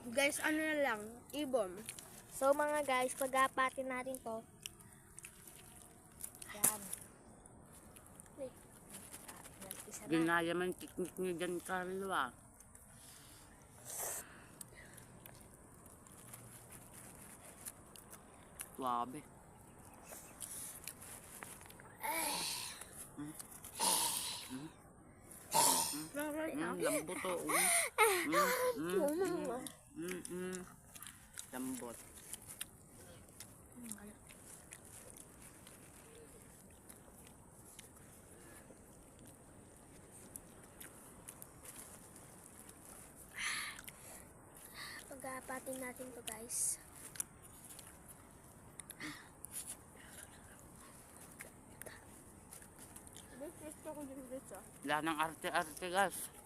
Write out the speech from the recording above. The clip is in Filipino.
Guys, ano na lang, ibon. So mga guys, pag-apatin natin to. Yan. Isa na. Ginaya man tiknik niyo dyan, Carlo ah. Suabe. Lambot to. Lambot. Pag-apatin natin to guys. Guys, gusto ko din guys ah. Wala ng arte-arte guys.